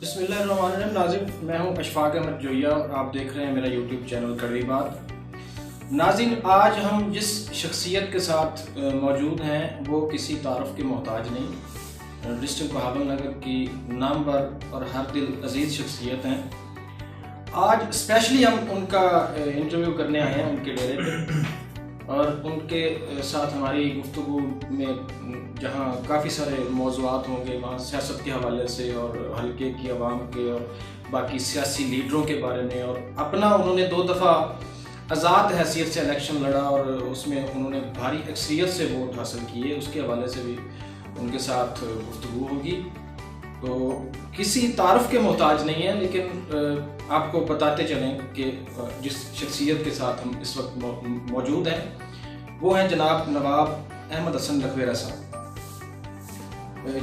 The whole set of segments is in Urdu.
بسم اللہ الرحمن الرحیم. ناظرین، میں ہوں اشفاق احمد جویا اور آپ دیکھ رہے ہیں میرا یوٹیوب چینل کڑوی بات. ناظرین، آج ہم جس شخصیت کے ساتھ موجود ہیں وہ کسی تعارف کے محتاج نہیں. ڈسٹرکٹ بہاول نگر کی نامور اور ہر دل عزیز شخصیت ہیں. آج اسپیشلی ہم ان کا انٹرویو کرنے آئے ہیں ان کے ڈیرے پہ، اور ان کے ساتھ ہماری گفتگو میں جہاں کافی سارے موضوعات ہوں گے، وہاں سیاست کے حوالے سے اور حلقے کی عوام کے اور باقی سیاسی لیڈروں کے بارے میں، اور اپنا انہوں نے 2 دفعہ آزاد حیثیت سے الیکشن لڑا اور اس میں انہوں نے بھاری اکثریت سے ووٹ حاصل کیے، اس کے حوالے سے بھی ان کے ساتھ گفتگو ہوگی. تو کسی تعارف کے محتاج نہیں ہے، لیکن آپ کو بتاتے چلیں کہ جس شخصیت کے ساتھ ہم اس وقت موجود ہیں وہ ہیں جناب نواب احمد حسن لکھویرہ صاحب.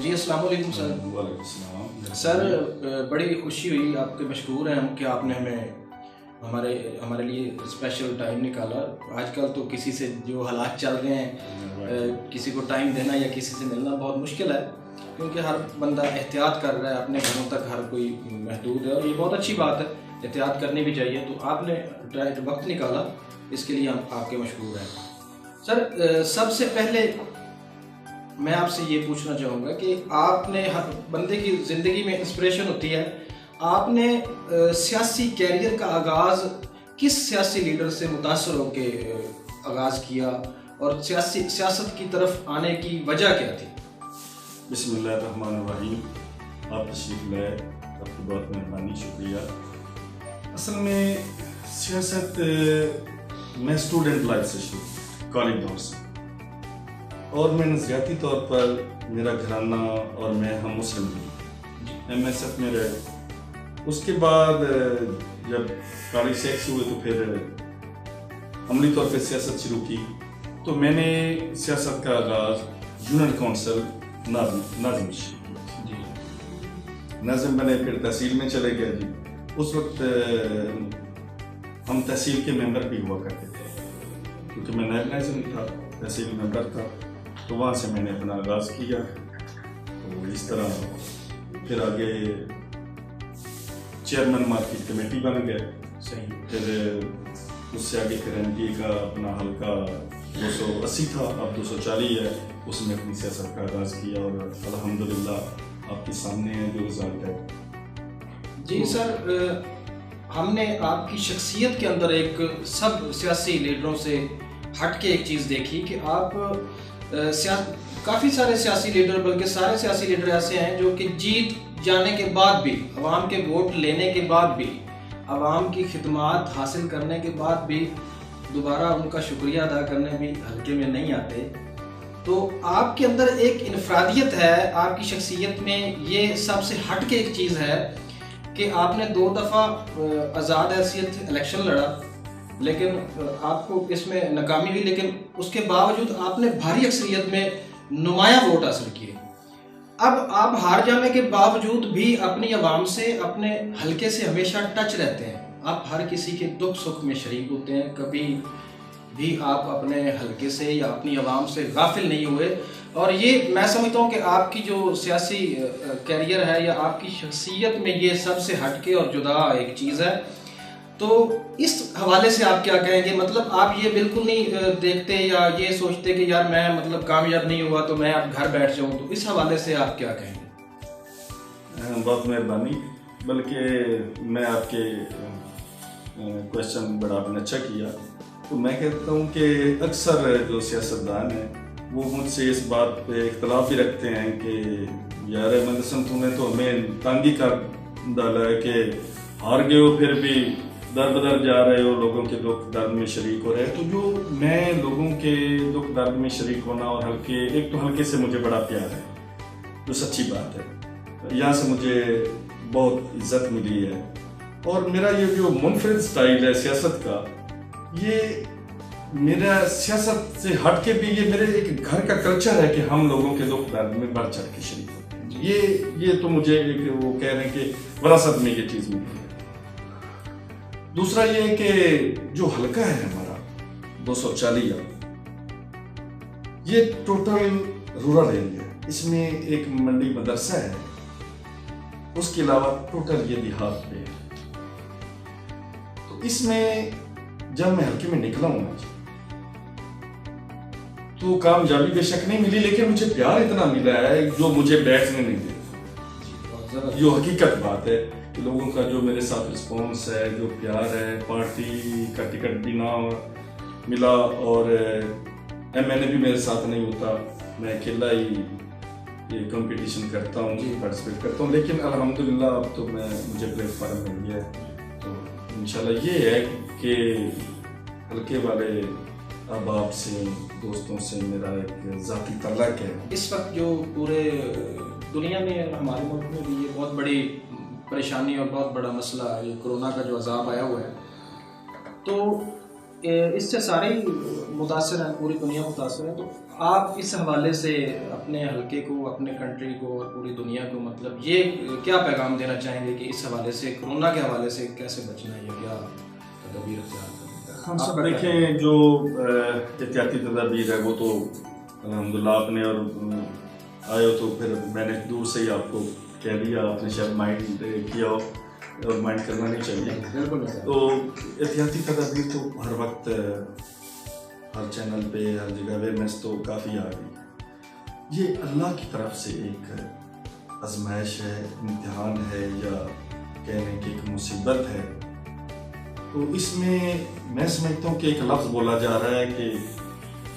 جی السلام علیکم سر. وعلیکم السلام سر، بڑی خوشی ہوئی، آپ کے مشکور ہیں ہم کہ آپ نے ہمارے لیے اسپیشل ٹائم نکالا. آج کل تو کسی سے جو حالات چل رہے ہیں، کسی کو ٹائم دینا یا کسی سے ملنا بہت مشکل ہے، کیونکہ ہر بندہ احتیاط کر رہا ہے، اپنے گھروں تک ہر کوئی محدود ہے، اور یہ بہت اچھی بات ہے، احتیاط کرنی بھی چاہیے. تو آپ نے وقت نکالا، اس کے لیے ہم آپ کے مشکور ہیں. سر، سب سے پہلے میں آپ سے یہ پوچھنا چاہوں گا کہ آپ نے ہر بندے کی زندگی میں انسپریشن ہوتی ہے، آپ نے سیاسی کیریئر کا آغاز کس سیاسی لیڈر سے متاثر ہو کے آغاز کیا، اور سیاست کی طرف آنے کی وجہ کیا تھی؟ بسم اللہ الرحمن الرحیم. آپ تشریف لائے، آپ کی بہت مہربانی، شکریہ. اصل میں سیاست میں اسٹوڈنٹ لائف سے شروع، کالج دور سے، اور میں نظریاتی طور پر میرا گھرانہ اور میں ہم مسلم بھی ایم ایس ایف میں رہے. اس کے بعد جب کالج سے ایکس ہوئے تو پھر عملی طور پہ سیاست شروع کی. تو میں نے سیاست کا آغاز یونین کونسل ناظم جی ناظم بنے، پھر تحصیل میں چلے گئے. جی اس وقت ہم تحصیل کے ممبر بھی ہوا کرتے تھے، کیونکہ میں نائب ناظم تھا، تحصیل ممبر تھا. تو وہاں سے میں نے اپنا آغاز کیا. تو اس طرح پھر آگے چیئرمین مارکیٹ کمیٹی بن گئے. صحیح. پھر اس سے آگے پھر ایم پی کا اپنا حلقہ 280 تھا، اب 240 ہے، اس میں اپنی سیاست کا آغاز کیا، اور الحمدللہ آپ کے سامنے ہے جو رزلٹ ہے. جی سر، ہم نے آپ کی شخصیت کے اندر ایک سب سیاسی لیڈروں سے ہٹ کے ایک چیز دیکھی کہ آپ کافی سارے سیاسی لیڈر، بلکہ سارے سیاسی لیڈر ایسے ہیں جو کہ جیت جانے کے بعد بھی، عوام کے ووٹ لینے کے بعد بھی، عوام کی خدمات حاصل کرنے کے بعد بھی دوبارہ ان کا شکریہ ادا کرنے بھی حلقے میں نہیں آتے. تو آپ کے اندر ایک انفرادیت ہے، آپ کی شخصیت میں یہ سب سے ہٹ کے ایک چیز ہے کہ آپ نے 2 دفعہ آزاد حیثیت الیکشن لڑا، لیکن آپ کو اس میں ناکامی ہوئی، لیکن اس کے باوجود آپ نے بھاری اکثریت میں نمایاں ووٹ حاصل کیے. اب آپ ہار جانے کے باوجود بھی اپنی عوام سے، اپنے حلقے سے ہمیشہ ٹچ رہتے ہیں، آپ ہر کسی کے دکھ سکھ میں شریک ہوتے ہیں، کبھی بھی آپ اپنے حلقے سے یا اپنی عوام سے غافل نہیں ہوئے. اور یہ میں سمجھتا ہوں کہ آپ کی جو سیاسی کیریئر ہے یا آپ کی شخصیت میں یہ سب سے ہٹ کے اور جدا ایک چیز ہے. تو اس حوالے سے آپ کیا کہیں گے؟ مطلب آپ یہ بالکل نہیں دیکھتے یا یہ سوچتے کہ یار میں مطلب کامیاب نہیں ہوا تو میں اب گھر بیٹھ جاؤں، تو اس حوالے سے آپ کیا کہیں گے؟ بہت مہربانی. بلکہ میں آپ کے کوشچن بڑا آپ نے اچھا کیا. تو میں کہتا ہوں کہ اکثر جو سیاستدان ہیں وہ مجھ سے اس بات پہ اختلاف بھی رکھتے ہیں کہ یار احمد حسن تم نے تو ہمیں تنگ ہی کر ڈالا ہے کہ ہار گئے ہو پھر بھی در بدر جا رہے ہو، لوگوں کے دکھ درد میں شریک ہو رہے. تو جو میں لوگوں کے دکھ درد میں شریک ہونا، اور ایک تو حلقے سے مجھے بڑا پیار ہے، جو سچی بات ہے، یہاں سے مجھے بہت عزت ملی ہے. اور میرا یہ جو منفرد سٹائل ہے سیاست کا، یہ میرا سیاست سے ہٹ کے بھی یہ میرے ایک گھر کا کلچر ہے کہ ہم لوگوں کے دکھ درد میں بڑھ چڑھ کے شریک ہوتے ہیں. یہ تو مجھے ایک وہ کہہ رہے ہیں کہ وراثت میں یہ چیز ملی ہے. دوسرا یہ کہ جو حلقہ ہے ہمارا 240، یہ ٹوٹل رورل ایریا ہے. اس میں ایک منڈی مدرسہ ہے، اس کے علاوہ ٹوٹل یہ دیہات پہ ہے. تو اس میں جب میں حلقے میں نکلا ہوں تو کامیابی بے شک نہیں ملی، لیکن مجھے پیار اتنا ملا ہے جو مجھے بیٹھنے نہیں دیتا. جو حقیقت بات ہے کہ لوگوں کا جو میرے ساتھ رسپانس ہے، جو پیار ہے، پارٹی کا ٹکٹ بھی نہ ملا اور ایم این اے بھی میرے ساتھ نہیں ہوتا، میں اکیلا ہی یہ کمپٹیشن کرتا ہوں، پارٹیسپیٹ کرتا ہوں، لیکن الحمدللہ اب تو مجھے پلیٹ فارم مل گیا ہے. تو انشاءاللہ یہ ہے کہ حلقے والے احباب سے، دوستوں سے میرا ایک ذاتی تعلق ہے. اس وقت جو پورے دنیا میں اور ہمارے ملک میں بھی یہ بہت بڑی پریشانی اور بہت بڑا مسئلہ یہ کرونا کا جو عذاب آیا ہوا ہے، تو اس سے سارے ہی متاثر ہیں، پوری دنیا متاثر ہے. تو آپ اس حوالے سے اپنے حلقے کو، اپنے کنٹری کو اور پوری دنیا کو مطلب یہ کیا پیغام دینا چاہیں گے کہ اس حوالے سے، کرونا کے حوالے سے کیسے بچنا ہے یا کیا تدابیر اختیار کرنا ہے؟ ہم سب دیکھیں جو احتیاطی تدابیر ہے وہ تو الحمدللہ آپ نے اور آئے ہو تو پھر میں نے دور سے ہی آپ کو کہہ دیا، آپ نے شاید مائنڈ کیا ہو اور مائنڈ کرنا نہیں چاہیے. تو احتیاطی تدابیر تو ہر وقت ہر چینل پہ ہر جگہ اویئرنیس تو کافی آ گئی. یہ اللہ کی طرف سے ایک آزمائش ہے، امتحان ہے، یا کہنے کی ایک مصیبت ہے. تو اس میں سمجھتا ہوں کہ ایک لفظ بولا جا رہا ہے کہ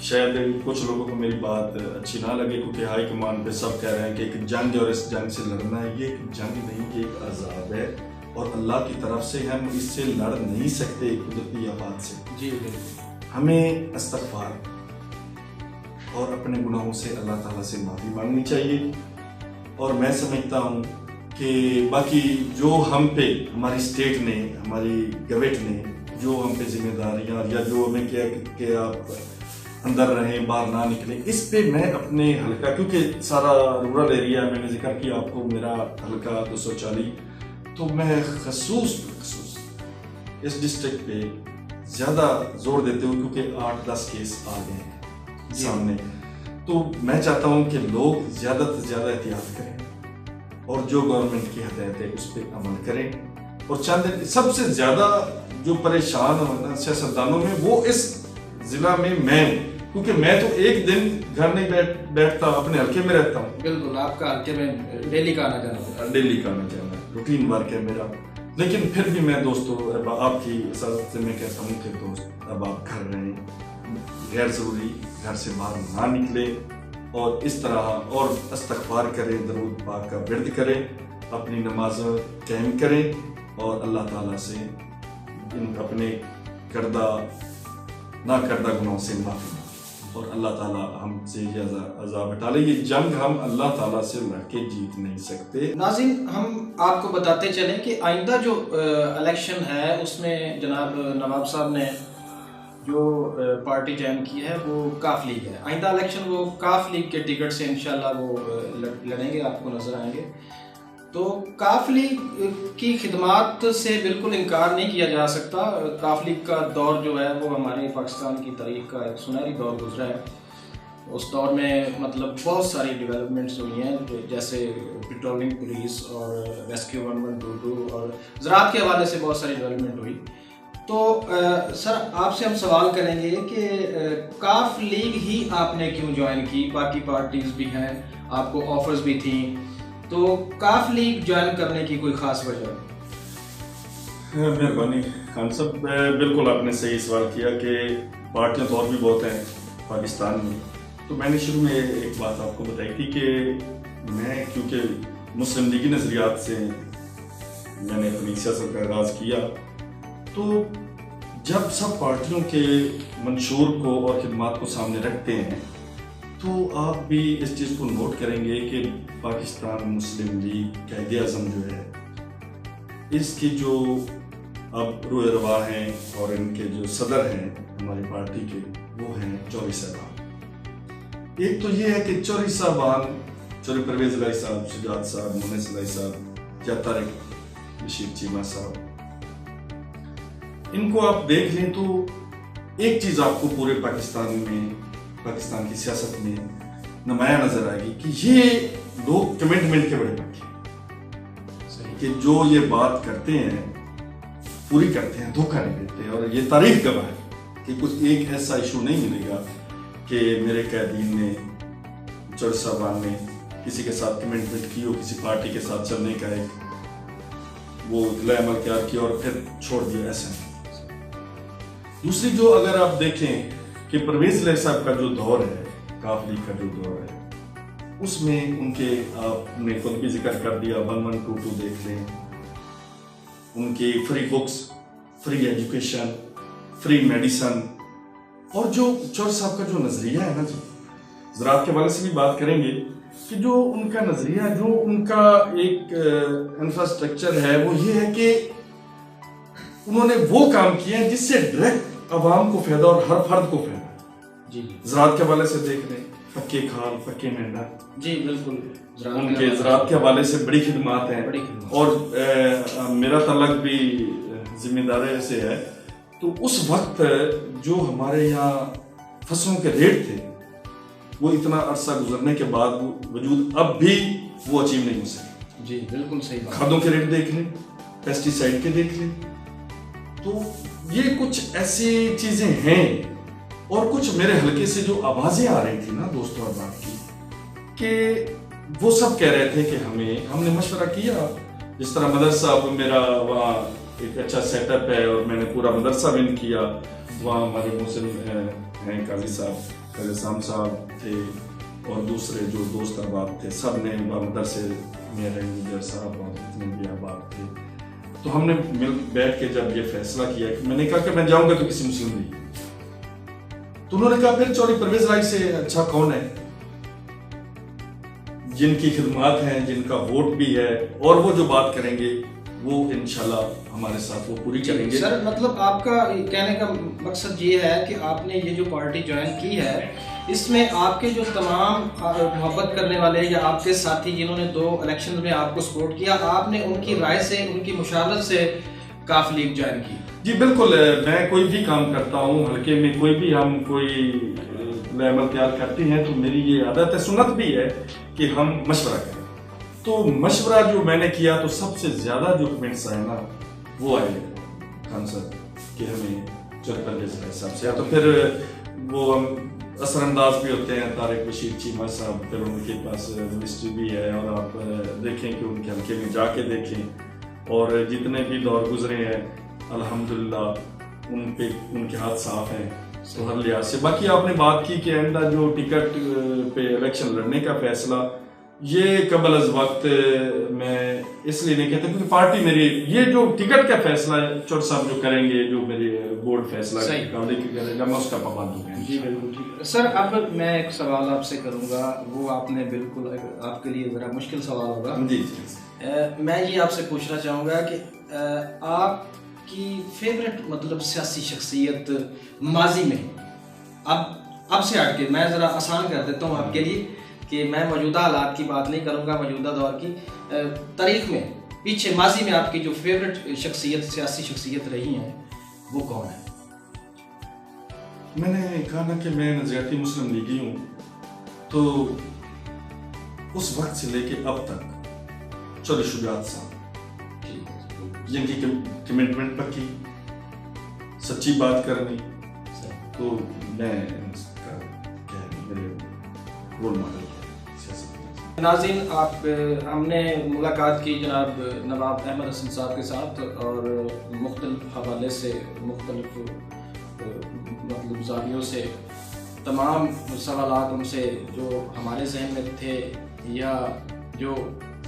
شاید کچھ لوگوں کو میری بات اچھی نہ لگے، کیونکہ ہائی کمان پہ سب کہہ رہے ہیں کہ ایک جنگ اور اس جنگ سے لڑنا ہے. یہ ایک جنگ نہیں، یہ ایک عذاب ہے اور اللہ کی طرف سے ہم اس سے لڑ نہیں سکتے قدرتی آفات سے. جی ہمیں استغفار اور اپنے گناہوں سے اللہ تعالیٰ سے معافی مانگنی چاہیے. اور میں سمجھتا ہوں کہ باقی جو ہم پہ ہماری اسٹیٹ نے، ہماری گورنمنٹ نے جو ہم پہ ذمہ داریاں یا جو ہمیں کیا کہ آپ اندر رہیں، باہر نہ نکلیں، اس پہ میں اپنے حلقہ، کیونکہ سارا رورل ایریا میں نے ذکر کیا آپ کو، میرا حلقہ 240، تو میں خصوص اس ڈسٹرکٹ پہ زیادہ زور دیتے ہوں کیونکہ 8-10 کیس آ گئے ہیں سامنے. تو میں چاہتا ہوں کہ لوگ زیادہ سے زیادہ احتیاط کریں اور جو گورنمنٹ کی ہدایت ہے اس پہ عمل کریں. اور چند سب سے زیادہ جو پریشان سیاستدانوں میں وہ اس ضلع میں میں ہوں، کیونکہ میں تو ایک دن گھر نہیں بیٹھتا، اپنے حلقے میں رہتا ہوں. بالکل، آپ کا حلقے میں ڈیلی کا آنا جانا، ڈیلی کا آنا جانا روٹین ورک ہے میرا. لیکن پھر بھی میں دوستوں آپ کی اجازت سے میں کہتا ہوں کہ دوست اب آپ گھر رہیں، غیر ضروری گھر سے باہر نہ نکلیں اور اس طرح اور استغفار کریں، درود پاک کا ورد کریں، اپنی نمازیں قائم کریں اور اللہ تعالیٰ سے ان اپنے کردہ نہ کردہ گناہوں سے معافی مانگیں اور اللہ تعالیٰ ہم سے یہ عذاب ہٹا لے. یہ جنگ ہم اللہ تعالیٰ سے لڑ کے جیت نہیں سکتے. ناظرین، ہم آپ کو بتاتے چلیں کہ آئندہ جو الیکشن ہے اس میں جناب نواب صاحب نے جو پارٹی جوائن کی ہے وہ کاف لیگ ہے. آئندہ الیکشن وہ کاف لیگ کے ٹکٹ سے انشاءاللہ وہ لڑیں گے، آپ کو نظر آئیں گے. تو کاف لیگ کی خدمات سے بالکل انکار نہیں کیا جا سکتا. کاف لیگ کا دور جو ہے وہ ہمارے پاکستان کی تاریخ کا ایک سنہری دور گزرا ہے. اس دور میں مطلب بہت ساری ڈیولپمنٹس ہوئی ہیں، جیسے پیٹرولنگ پولیس اور ریسکیو 1122 اور زراعت کے حوالے سے بہت ساری ڈیولپمنٹ ہوئی. تو سر آپ سے ہم سوال کریں گے کہ کاف لیگ ہی آپ نے کیوں جوائن کی؟ باقی پارٹیز بھی ہیں، آپ کو آفرز بھی تھیں، تو کاف لیگ جوائن کرنے کی کوئی خاص وجہ؟ مہربانی خان صاحب، بالکل آپ نے صحیح سوال کیا کہ پارٹیاں تو اور بھی بہت ہیں پاکستان میں. تو میں نے شروع میں ایک بات آپ کو بتائی تھی کہ میں کیونکہ مسلم لیگی نظریات سے میں نے اپنی سیاست کا آغاز کیا، تو جب سب پارٹیوں کے منشور کو اور خدمات کو سامنے رکھتے ہیں تو آپ بھی اس چیز کو نوٹ کریں گے کہ پاکستان مسلم لیگ قائد اعظم جو ہے، اس کی جو اب روح روا ہیں اور ان کے جو صدر ہیں ہماری پارٹی کے، وہ ہیں چوہدری صاحبان. ایک تو یہ ہے کہ چوہدری صاحبان، چوہدری پرویز الہی صاحب، شجاعت صاحب، مونس الہی صاحب یا طارق بشیر چیمہ صاحب، ان کو آپ دیکھ لیں تو ایک چیز آپ کو پورے پاکستان میں، پاکستان کی سیاست میں نمایاں نظر آئے گی کہ یہ لوگ کمٹمنٹ کے بڑے پکے ہیں. کہ جو یہ بات کرتے ہیں پوری کرتے ہیں, دھوکہ نہیں دیتے. اور یہ تاریخ گواہ ہے کہ کچھ ایک ایسا ایشو نہیں ملے گا کہ میرے قیدین نے, جج صاحبان نے کسی کے ساتھ کمٹمنٹ کی ہو, کسی پارٹی کے ساتھ چلنے کا ایک وہ عمل اختیار کیا اور پھر چھوڑ دیا, ایسا نہیں. دوسری جو اگر آپ دیکھیں کہ پرویز الہی صاحب کا جو دور ہے, کاف لیگ کا جو دور ہے, اس میں ان کے آپ نے خود بھی ذکر کر دیا 1122 دیکھ لیں, ان کی free books, free education, free medicine, اور جو چور صاحب کا جو نظریہ ہے نا, جو زراعت کے حوالے سے بھی بات کریں گے کہ جو ان کا نظریہ, جو ان کا ایک انفراسٹرکچر ہے, وہ یہ ہے کہ انہوں نے وہ کام کیا ہے جس سے ڈائریکٹ عوام کو فائدہ اور ہر فرد کو فائدہ. جی زراعت کے حوالے سے دیکھ لیں, پکے کھال, پکے مینڈا, جی بالکل, ان کے زراعت کے حوالے سے بڑی خدمات ہیں. اور میرا تعلق بھی ذمہ داری سے ہے, تو اس وقت جو ہمارے یہاں فصلوں کے ریٹ تھے وہ اتنا عرصہ گزرنے کے بعد وجود اب بھی وہ اچیو نہیں ہو سکے. جی بالکل صحیح بات. کھادوں کے ریٹ دیکھ لیں, پیسٹی سائڈ کے دیکھ لیں. تو یہ کچھ ایسی چیزیں ہیں. اور کچھ میرے حلقے سے جو آوازیں آ رہی تھی نا دوستوں احباب کی, کہ وہ سب کہہ رہے تھے کہ ہم نے مشورہ کیا, جس طرح مدرسہ میرا وہاں ایک اچھا سیٹ اپ ہے اور میں نے پورا مدرسہ ون کیا. وہاں ہمارے محسن ہیں قاضی صاحب, قاضی صاحب تھے, اور دوسرے جو دوست احباب تھے, سب نے مدرسے میں رنجر صاحب اور جتنے بھی احباب تھے. تو ہم نے مل بیٹھ کے جب یہ فیصلہ کیا کہ میں نے کہا کہ میں جاؤں گا تو کسی مسلم لیگ, تو انہوں نے کہا پھر چوری پرویز الہی سے اچھا کون ہے, جن کی خدمات ہیں, جن کا ووٹ بھی ہے, اور وہ جو بات کریں گے وہ انشاءاللہ ہمارے ساتھ وہ پوری کریں گے. سر مطلب آپ کا کہنے کا مقصد یہ ہے کہ آپ نے یہ جو پارٹی جوائن کی ہے, اس میں آپ کے جو تمام محبت کرنے والے یا آپ کے ساتھی جنہوں نے 2 الیکشن میں آپ کو سپورٹ کیا, آپ نے ان کی رائے سے, ان کی مشاورت سے کاف لیگ جوائن کی؟ جی بالکل. میں کوئی بھی کام کرتا ہوں حلقے میں, کوئی بھی ہم کوئی عمل تیار کرتے ہیں, تو میری یہ عادت ہے, سنت بھی ہے کہ ہم مشورہ کریں. تو مشورہ جو میں نے کیا تو سب سے زیادہ جو کمنٹس آئے نا وہ آئے خان صاحب کہ ہمیں چور پرویز الہی صاحب سے. تو پھر وہ ہم اثر انداز بھی ہوتے ہیں, طارق بشیر چیمہ صاحب, پھر ان کے پاس منسٹری بھی ہے, اور آپ دیکھیں کہ ان کے حلقے میں جا کے دیکھیں, اور جتنے بھی دور گزرے ہیں الحمدللہ ان کے ہاتھ صاف ہیں تو ہر لحاظ سے. باقی آپ نے بات کی کہ آئندہ جو ٹکٹ پہ الیکشن لڑنے کا فیصلہ, یہ قبل از وقت میں اس لیے نہیں کہتا کیونکہ پارٹی میری, یہ جو ٹکٹ کا فیصلہ چور صاحب جو کریں گے, جو میری بورڈ فیصلہ کرے گا, میں اس کا پابند ہوں گا. جی بالکل ٹھیک ہے سر. اب میں ایک سوال آپ سے کروں گا, وہ آپ نے بالکل آپ کے لیے ذرا مشکل سوال ہوگا. جی میں یہ آپ سے پوچھنا چاہوں گا کہ آپ کی فیوریٹ مطلب سیاسی شخصیت ماضی میں, اب سے ہٹ کے میں ذرا آسان کر دیتا ہوں آپ کے لیے کہ میں موجودہ حالات کی بات نہیں کروں گا, موجودہ دور کی, تاریخ میں پیچھے ماضی میں آپ کی جو فیوریٹ شخصیت, سیاسی شخصیت رہی ہیں, وہ کون ہے؟ میں نے کہا نا کہ میں نظریاتی مسلم لیگی ہوں, تو اس وقت سے لے کے اب تک چودھری شجاعت صاحب, جن کی کمٹمنٹ پکی, سچی بات کرنی, تو میں میرے رول ماڈل. ناظرین, ہم نے ملاقات کی جناب نواب احمد حسن صاحب کے ساتھ, اور مختلف حوالے سے, مختلف مطلب زاویوں سے تمام سوالات ان سے جو ہمارے ذہن میں تھے یا جو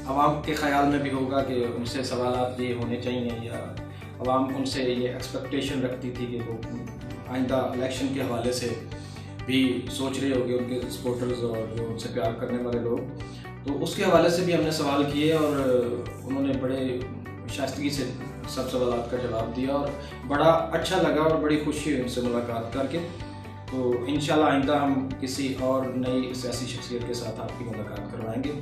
عوام کے خیال میں بھی ہوگا کہ ان سے سوالات یہ ہونے چاہیے, یا عوام ان سے یہ ایکسپیکٹیشن رکھتی تھی کہ وہ آئندہ الیکشن کے حوالے سے بھی سوچ رہے ہوگے ان کے سپورٹرز اور جو ان سے پیار کرنے والے لوگ, تو اس کے حوالے سے بھی ہم نے سوال کیے, اور انہوں نے بڑے شائستگی سے سب سوالات کا جواب دیا, اور بڑا اچھا لگا اور بڑی خوشی ہوئی ان سے ملاقات کر کے. تو انشاءاللہ آئندہ ہم کسی اور نئی سیاسی شخصیت کے ساتھ آپ کی ملاقات کروائیں گے.